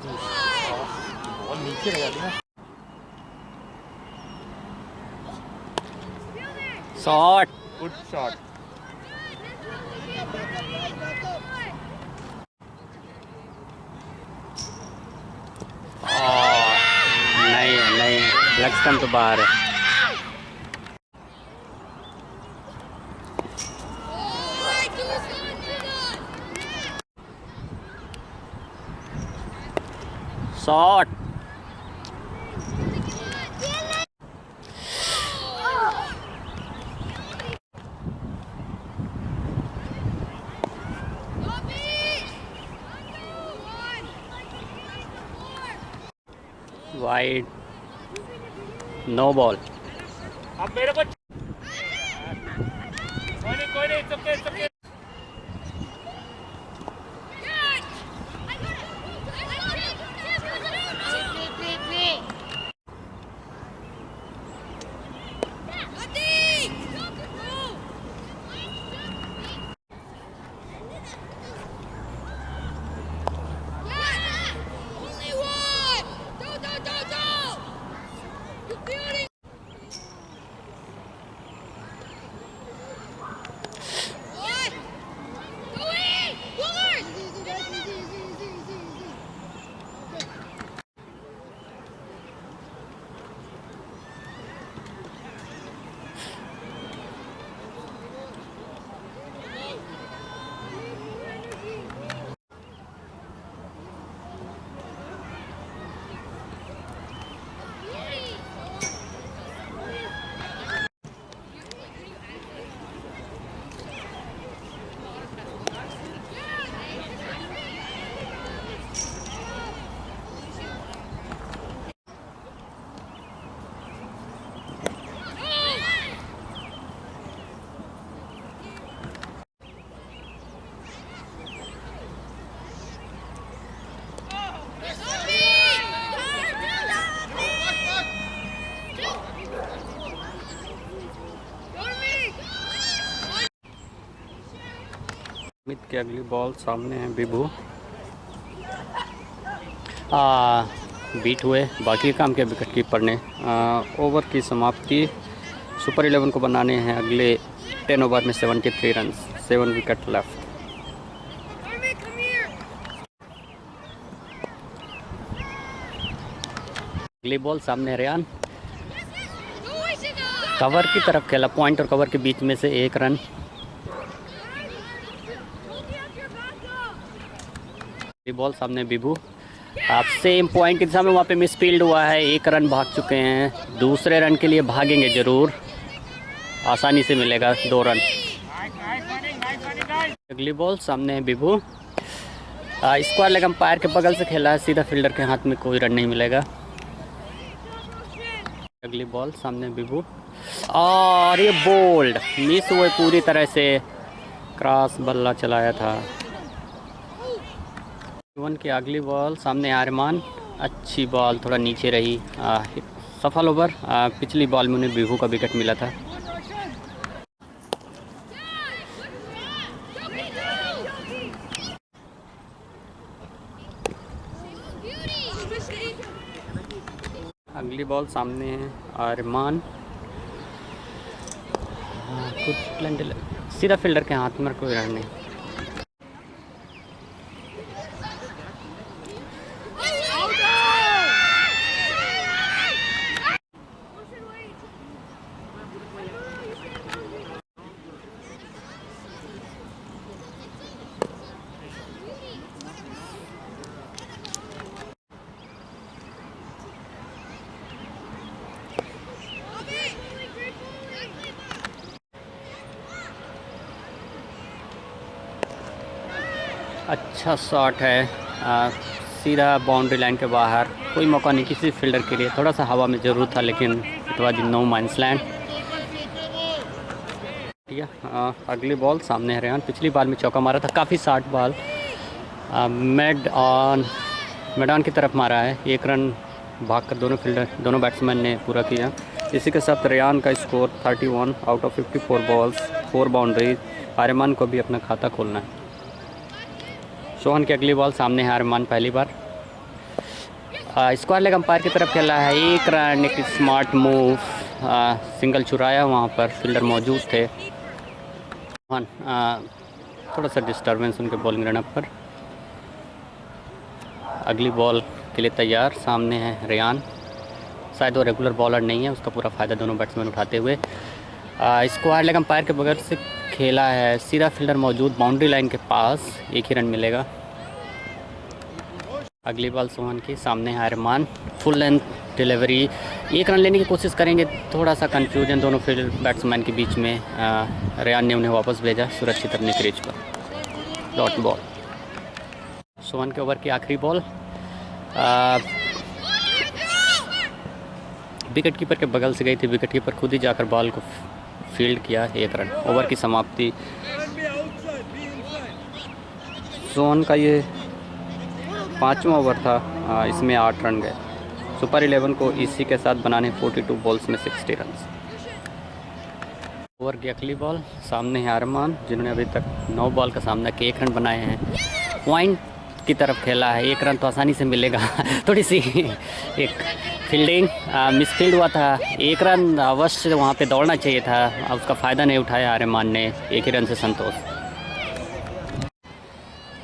बहुत नीचे रह जाती है। Shot, good shot. नहीं नहीं, लेग स्टंप तो बाहर है। Shot, wide, no ball. अब मेरे को कोई नहीं, चुपके। अमित की अगली बॉल सामने है विभू। बीट हुए, बाकी काम के विकेट कीपर ने। ओवर की समाप्ति। सुपर 11 को बनाने हैं अगले 10 ओवर में 73 रन, 7 विकेट लेफ्ट। अगली बॉल सामने रेयान, कवर की तरफ खेला, पॉइंट और कवर के बीच में से 1 रन। अगली बॉल सामने विभू, आप सेम पॉइंट की दिशा में, वहाँ पे मिस फील्ड हुआ है, 1 रन भाग चुके हैं। दूसरे रन के लिए भागेंगे ज़रूर, आसानी से मिलेगा 2 रन। अगली बॉल सामने है विभू, स्क्वायर लेग अंपायर के बगल से खेला है, सीधा फील्डर के हाथ में, कोई रन नहीं मिलेगा। अगली बॉल सामने विभू, और ये बोल्ड मिस हुए पूरी तरह से, क्रॉस बल्ला चलाया था। 1 की अगली बॉल सामने आरमान, अच्छी बॉल थोड़ा नीचे रही, सफल ओवर। पिछली बॉल में उन्हें विभू का विकेट मिला था। अगली बॉल सामने है आरमान, सीधा फील्डर के हाथ में, कोई रन नहीं। अच्छा शॉट है, सीधा बाउंड्री लाइन के बाहर, कोई मौका नहीं किसी फील्डर के लिए। थोड़ा सा हवा में ज़रूर था, लेकिन it was in no man's land. ठीक है, अगली बॉल सामने है रेहान, पिछली बार में चौका मारा था, काफ़ी शार्ट बॉल मैदान की तरफ मारा है। 1 रन भागकर दोनों बैट्समैन ने पूरा किया। इसी के साथ रेहान का score 31 out of 54 balls, 4 boundary. Aryaman को भी अपना खाता खोलना है। सोहन की अगली बॉल सामने है आर्यमान, पहली बार स्क्वायर लेग अंपायर की तरफ खेला है, एक रन, एक स्मार्ट मूव, सिंगल चुराया, वहाँ पर फील्डर मौजूद थे। थोड़ा सा डिस्टर्बेंस उनके बॉलिंग रनअप पर। अगली बॉल के लिए तैयार, सामने है रेयान, शायद वो रेगुलर बॉलर नहीं है, उसका पूरा फ़ायदा दोनों बैट्समैन उठाते हुए। स्क्वायर लेग अंपायर के बगैर से खेला है, सीधा फील्डर मौजूद बाउंड्री लाइन के पास, एक ही रन मिलेगा। अगली बॉल सोहन की, सामने है अरमान, फुल लेंथ डिलीवरी, एक रन लेने की कोशिश करेंगे, थोड़ा सा कंफ्यूजन दोनों फील्ड बैट्समैन के बीच में। रेयान ने उन्हें वापस भेजा सुरक्षित अपने क्रीज पर। Dot ball. सोहन के ओवर की आखिरी बॉल, विकेट कीपर के बगल से गई थी, विकेट कीपर खुद ही जाकर बॉल को फील्ड किया, एक रन। ओवर की समाप्ति। सोहन का ये 5वां ओवर था, इसमें 8 रन गए। सुपर 11 को इसी के साथ बनाने 42 बॉल्स में 60 रन। ओवर की अगली बॉल, सामने है अरमान, जिन्होंने अभी तक 9 बॉल का सामना किया, 1 रन बनाए हैं। पॉइंट की तरफ खेला है, 1 रन तो आसानी से मिलेगा। थोड़ी सी एक फील्डिंग मिसफील्ड हुआ था, 1 रन अवश्य वहाँ पे दौड़ना चाहिए था, उसका फ़ायदा नहीं उठाया अरमान ने, 1 ही रन से संतोष।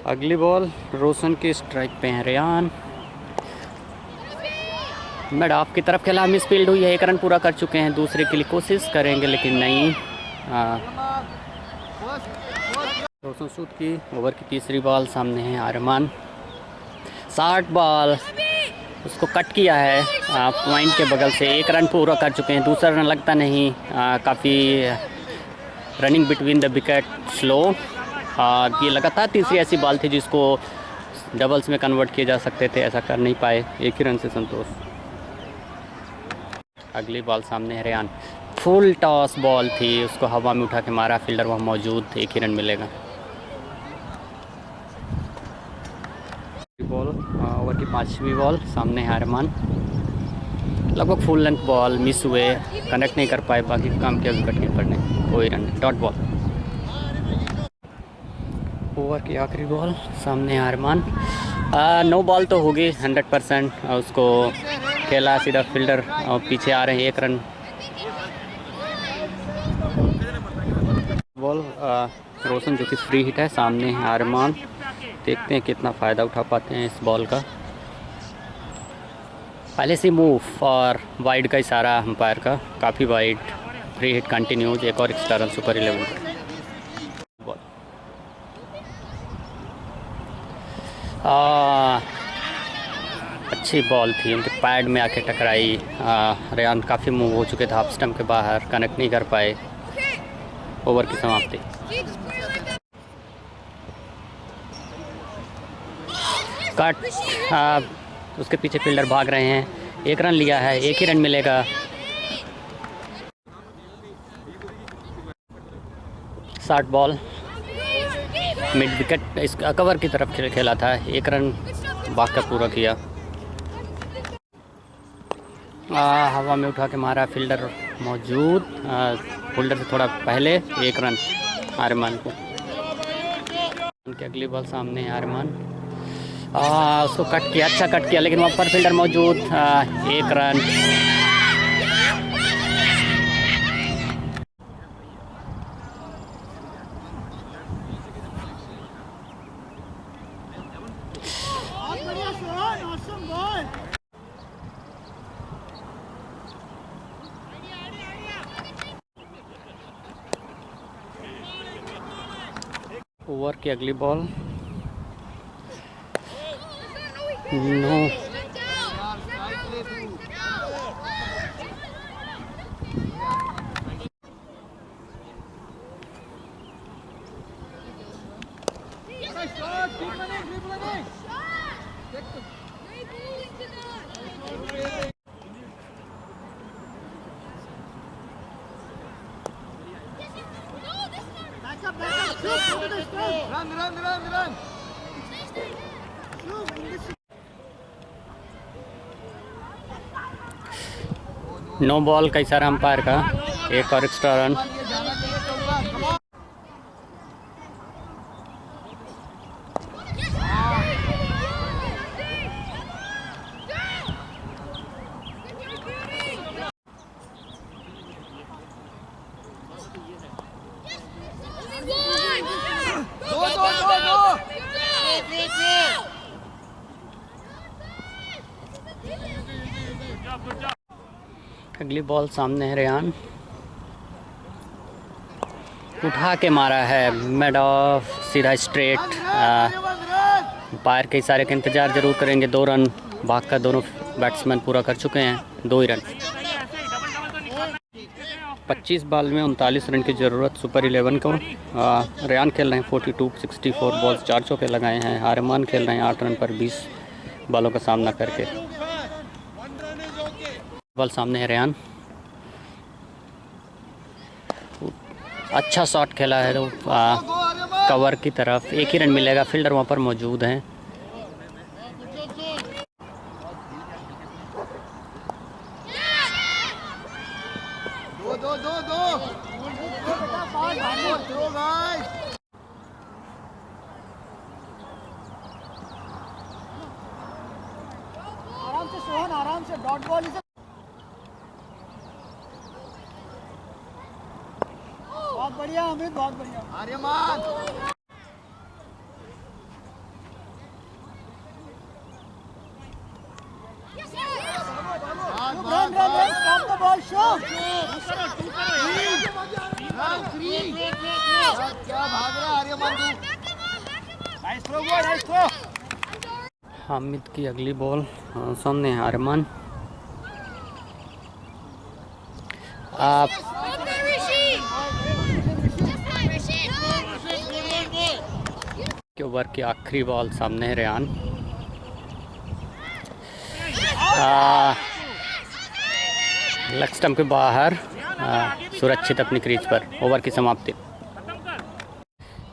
अगली बॉल रोशन की स्ट्राइक पे है रेयान, मिड ऑफ की तरफ खेला, मिस फील्ड हुई है, 1 रन पूरा कर चुके हैं, दूसरे के लिए कोशिश करेंगे लेकिन नहीं। रोशन सूद की ओवर की तीसरी बॉल, सामने है अरमान, 60 बॉल, उसको कट किया है पॉइंट के बगल से, 1 रन पूरा कर चुके हैं, दूसरा रन लगता नहीं। काफ़ी running between the wicket slow, और ये लगातार तीसरी ऐसी बॉल थी जिसको डबल्स में कन्वर्ट किए जा सकते थे, ऐसा कर नहीं पाए, 1 ही रन से संतोष। अगली बॉल सामने है रेयान, फुल टॉस बॉल थी, उसको हवा में उठा के मारा, फील्डर वहाँ मौजूद थे, 1 ही रन मिलेगा। बॉल ओवर की 5वीं बॉल, सामने है अरमान, लगभग फुल लेंथ बॉल, मिस हुए, कनेक्ट नहीं कर पाए, बाकी काम किया विकेट कीपर ने, कोई रन। Dot ball. ओवर की आखिरी बॉल, सामने है अरमान, 9 बॉल तो होगी 100%, उसको खेला सीधा फील्डर और पीछे आ रहे हैं, 1 रन। बॉल रोशन जो कि फ्री हिट है, सामने है अरमान, देखते हैं कितना फ़ायदा उठा पाते हैं इस बॉल का। पहले से मूव और वाइड का इशारा अंपायर का, काफ़ी वाइड, फ्री हिट कंटिन्यूज, एक और एक्स्ट्रा रन सुपर 11। बॉल अच्छी बॉल थी, उनके पैड में आके टकराई, रेयान काफ़ी मूव हो चुके थे हाफ स्टंप के बाहर, कनेक्ट नहीं कर पाए। ओवर की समाप्ति। कट, उसके पीछे फील्डर भाग रहे हैं, 1 रन लिया है, 1 ही रन मिलेगा। शॉर्ट बॉल मिड विकेट, इस कवर की तरफ खेला था, 1 रन भाग कर पूरा किया। हवा में उठा के मारा, फील्डर मौजूद, फील्डर से थोड़ा पहले, 1 रन अरमान को। उनकी अगली बॉल, सामने है अरमान, उसको कट किया, अच्छा कट किया, लेकिन वहाँ पर फील्डर मौजूद, 1 रन। ओवर की अगली बॉल, नो, नो बॉल का इशारा अंपायर का, 1 और एक्स्ट्रा रन। अगली बॉल सामने है रेयान, उठा के मारा है मिड ऑफ, सीधा स्ट्रेट। बाहर के इशारे का इंतज़ार ज़रूर करेंगे। 2 रन भागकर दोनों बैट्समैन पूरा कर चुके हैं, 2 ही रन। 25 बॉल में 39 रन की ज़रूरत सुपर 11 को। रेयान खेल रहे हैं 42-64 बॉल्स, 4 चौके लगाए हैं। आरमान खेल रहे हैं 8 रन पर 20 बॉलों का सामना करके। बॉल सामने है रेयान, अच्छा शॉट खेला है तो कवर की तरफ, 1 ही रन मिलेगा। फील्डर वहाँ पर मौजूद हैं। आराम से सोहन, आराम से। डॉट बॉल इसे बहुत बढ़िया अमित, बहुत बढ़िया। Aryaman run run run, stop the ball, show. क्या भाग रहा है आर्यमान तू? Nice throw boy, nice throw. Hamid की अगली बॉल सामने है आरमान। आप के ओवर की आखिरी बॉल सामने है रेयान। लेग स्टंप के बाहर, सुरक्षित अपनी क्रीज पर। ओवर की समाप्ति।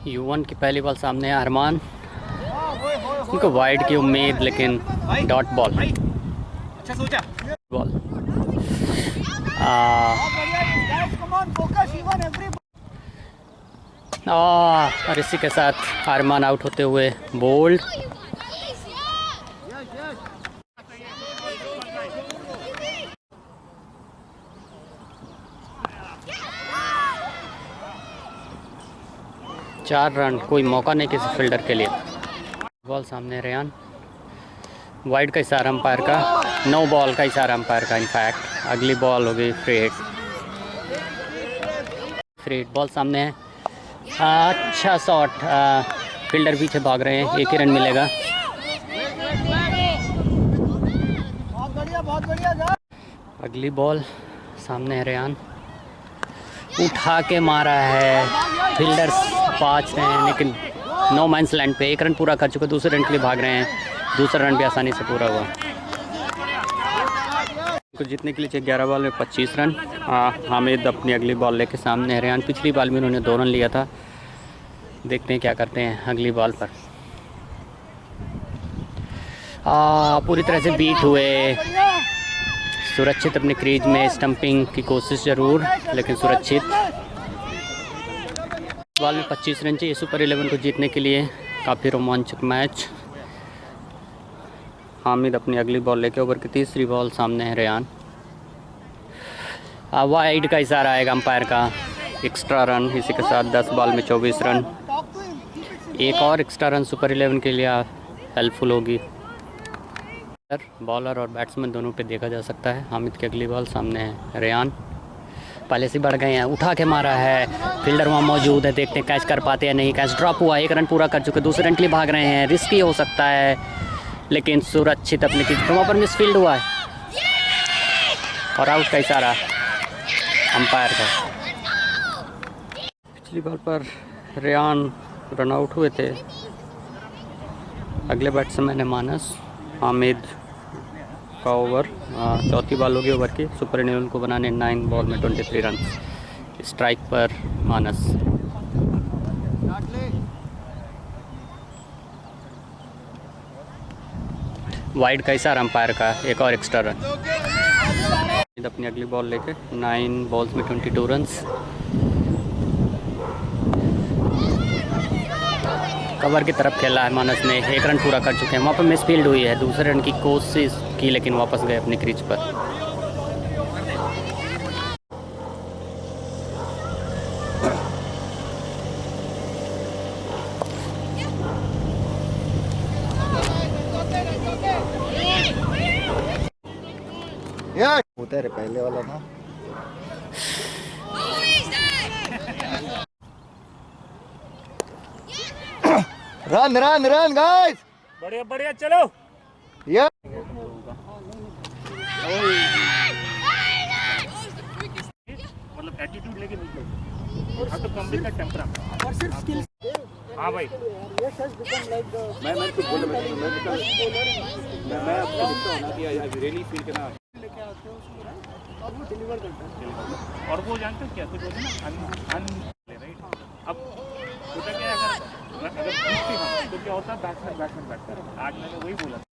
युवन की पहली बॉल सामने है अरमान, उनको वाइड की उम्मीद, लेकिन डॉट बॉल। अच्छा सोचा बॉल और इसी के साथ अरमान आउट होते हुए बोल्ड। चार रन, कोई मौका नहीं किसी फील्डर के लिए। बॉल सामने रेयान, वाइड का इशारा अंपायर का, नो बॉल का इशारा अंपायर का। इनफैक्ट अगली बॉल होगी free hit. Free hit ball सामने है, अच्छा शॉट। फील्डर पीछे भाग रहे हैं, 1 ही रन मिलेगा। बहुत बढ़िया, बहुत बढ़िया। अगली बॉल सामने है रेयान, उठा के मारा है। फील्डर्स 5 हैं, लेकिन नो मैंस लैंड पे 1 रन पूरा कर चुके, दूसरे रन के लिए भाग रहे हैं। दूसरा रन भी आसानी से पूरा हुआ। कुछ जीतने के लिए चाहिए 11 बॉल में 25 रन। हामिद अपनी अगली बॉल लेके सामने है। रेयान पिछली बॉल में उन्होंने 2 रन लिया था, देखते हैं क्या करते हैं अगली बॉल पर। पूरी तरह से बीट हुए, सुरक्षित अपनी क्रीज में, स्टंपिंग की कोशिश ज़रूर, लेकिन सुरक्षित। बॉल में 25 रन चाहिए सुपर 11 को जीतने के लिए। काफ़ी रोमांचक मैच। हामिद अपनी अगली बॉल लेके ओवर की तीसरी बॉल सामने है रेयान। वाइड का इशारा आएगा अंपायर का, एक्स्ट्रा रन। इसी के साथ 10 बॉल में 24 रन। एक और एक्स्ट्रा रन सुपर 11 के लिए हेल्पफुल होगी। बॉलर और बैट्समैन दोनों पे देखा जा सकता है। हामिद की अगली बॉल सामने है रेयान, पहले से बढ़ गए हैं, उठा के मारा है। फील्डर वहाँ मौजूद है, देखते हैं कैच कर पाते हैं नहीं। कैच ड्रॉप हुआ, 1 रन पूरा कर चुके, दूसरे रन के लिए भाग रहे हैं। रिस्की हो सकता है, लेकिन सुरक्षित अपने क्रीज पर। वहाँ पर मिसफील्ड हुआ है और आउट का इशारा अंपायर का। पिछली बॉल पर रेयान रन आउट हुए थे। अगले बैट्समैन है मानस। हामिद का ओवर, चौथी बॉल होगी ओवर की। सुपर 11 को बनाने 9 बॉल में 23 रन। स्ट्राइक पर मानस। वाइड का इशारा अंपायर का, एक और एक्स्ट्रा रन। अपनी अगली बॉल लेके 9 बॉल्स में 22 रन्स। कवर की तरफ खेला है मानस ने, 1 रन पूरा कर चुके हैं। वहाँ पर मिसफील्ड हुई है, दूसरे रन की कोशिश की, लेकिन वापस गए अपने क्रीज पर। होता है रे पहले वाला ना। रन रन रन गाइस, बढ़िया बढ़िया चलो। या मतलब एटीट्यूड लेके निकलो। अब तो कमरे का टेम्परा और सिर्फ स्किल। हाँ भाई मैं कुछ बोल रहा हूँ, मैं आपको देखता हूँ ना कि आई रियली फील के ना लेके आते हो उसको और वो डिलीवर करता है। और वो जानते हो क्या कुछ बोलते हैं ना राइट। अब होता क्या है, अगर तो क्या होता है बैट्समैन बैठता है। आज मैंने वही बोला।